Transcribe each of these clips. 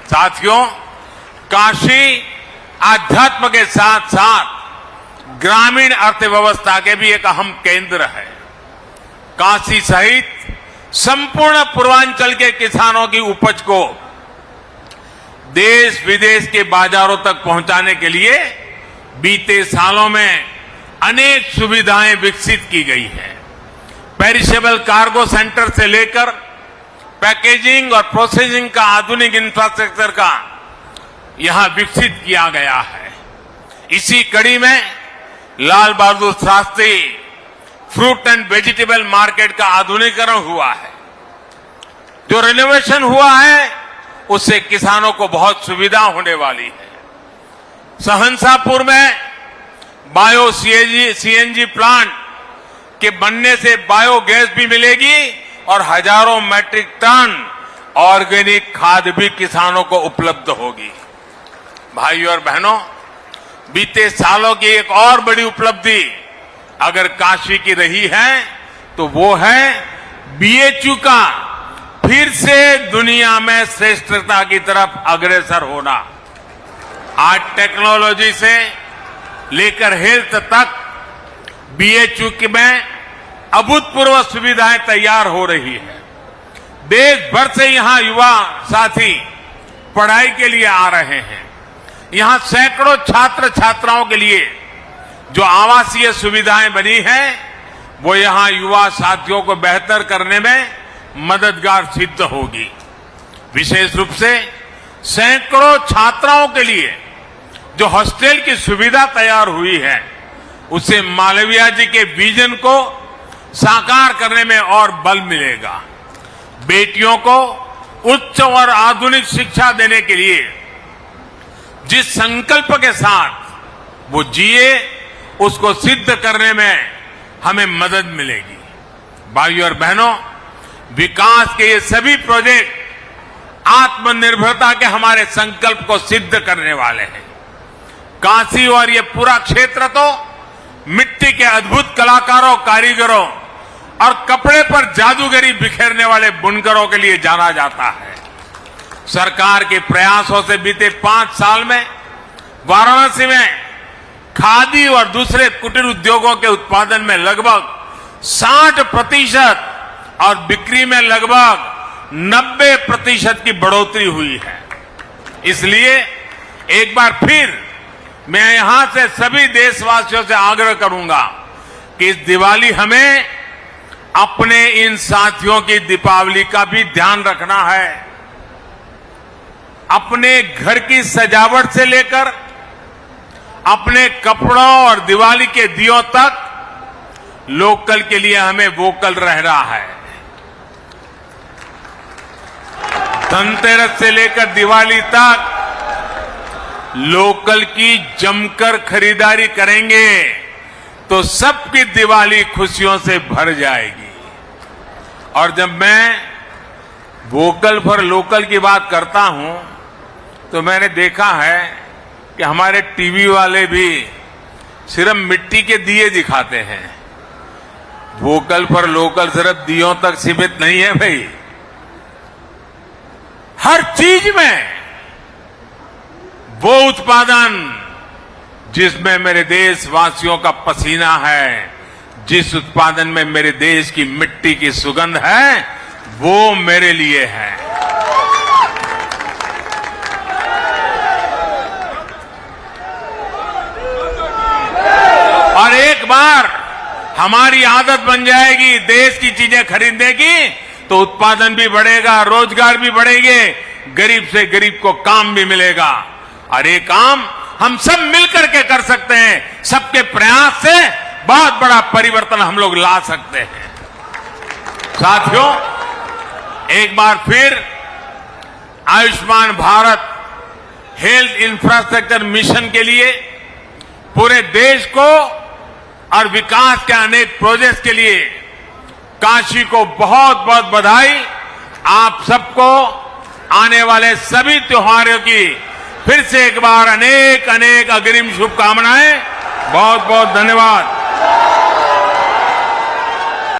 साथियों, काशी आध्यात्म के साथ साथ ग्रामीण अर्थव्यवस्था के भी एक अहम केंद्र है। काशी सहित संपूर्ण पूर्वांचल के किसानों की उपज को देश विदेश के बाजारों तक पहुंचाने के लिए बीते सालों में अनेक सुविधाएं विकसित की गई हैं। पेरिशेबल कार्गो सेंटर से लेकर पैकेजिंग और प्रोसेसिंग का आधुनिक इंफ्रास्ट्रक्चर का यहां विकसित किया गया है। इसी कड़ी में Lal Bahadur Shastri fruit and vegetable market का आधुनिकीकरण हुआ है। जो रिनोवेशन हुआ है उससे किसानों को बहुत सुविधा होने वाली है। सहनसापुर में बायो सीएनजी प्लांट के बनने से बायोगैस भी मिलेगी और हजारों मैट्रिक टन ऑर्गेनिक खाद भी किसानों को उपलब्ध होगी। भाइयों और बहनों, बीते सालों की एक और बड़ी उपलब्धि अगर काशी की रही है तो वो है बीएचयू का फिर से दुनिया में श्रेष्ठता की तरफ अग्रसर होना। आज टेक्नोलॉजी से लेकर हेल्थ तक बीएचयू में अभूतपूर्व सुविधाएं तैयार हो रही है। देश भर से यहां युवा साथी पढ़ाई के लिए आ रहे हैं। यहां सैकड़ों छात्र छात्राओं के लिए जो आवासीय सुविधाएं बनी हैं वो यहां युवा साथियों को बेहतर करने में मददगार सिद्ध होगी। विशेष रूप से सैकड़ों छात्राओं के लिए जो हॉस्टल की सुविधा तैयार हुई है उससे मालवीय जी के विजन को साकार करने में और बल मिलेगा। बेटियों को उच्च और आधुनिक शिक्षा देने के लिए जिस संकल्प के साथ वो जिए उसको सिद्ध करने में हमें मदद मिलेगी। भाइयों और बहनों, विकास के ये सभी प्रोजेक्ट आत्मनिर्भरता के हमारे संकल्प को सिद्ध करने वाले हैं। काशी और ये पूरा क्षेत्र तो मिट्टी के अद्भुत कलाकारों, कारीगरों और कपड़े पर जादूगरी बिखेरने वाले बुनकरों के लिए जाना जाता है। सरकार के प्रयासों से बीते 5 साल में वाराणसी में खादी और दूसरे कुटीर उद्योगों के उत्पादन में लगभग 60% और बिक्री में लगभग 90% की बढ़ोतरी हुई है। इसलिए एक बार फिर मैं यहां से सभी देशवासियों से आग्रह करूंगा कि इस दिवाली हमें अपने इन साथियों की दीपावली का भी ध्यान रखना है। अपने घर की सजावट से लेकर अपने कपड़ों और दिवाली के दियों तक लोकल के लिए हमें वोकल रहना है। धनतेरस से लेकर दिवाली तक लोकल की जमकर खरीदारी करेंगे तो सबकी दिवाली खुशियों से भर जाएगी। और जब मैं वोकल फॉर लोकल की बात करता हूं तो मैंने देखा है कि हमारे टीवी वाले भी सिर्फ मिट्टी के दिए दिखाते हैं। वोकल फॉर लोकल सिर्फ दियों तक सीमित नहीं है भाई, हर चीज में वो उत्पादन जिसमें मेरे देशवासियों का पसीना है, जिस उत्पादन में मेरे देश की मिट्टी की सुगंध है, वो मेरे लिए है। और एक बार हमारी आदत बन जाएगी देश की चीजें खरीदने की तो उत्पादन भी बढ़ेगा, रोजगार भी बढ़ेंगे, गरीब से गरीब को काम भी मिलेगा। और ये काम हम सब मिलकर के कर सकते हैं। सबके प्रयास से बहुत बड़ा परिवर्तन हम लोग ला सकते हैं। साथियों, एक बार फिर Ayushman Bharat health infrastructure mission के लिए पूरे देश को और विकास के अनेक प्रोजेक्ट्स के लिए काशी को बहुत बहुत बधाई। आप सबको आने वाले सभी त्योहारों की फिर से एक बार अनेक अनेक अग्रिम शुभकामनाएं। बहुत बहुत धन्यवाद।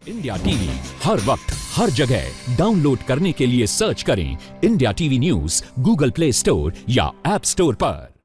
इंडिया टीवी हर वक्त हर जगह डाउनलोड करने के लिए सर्च करें India TV news Google play store या ऐप स्टोर पर।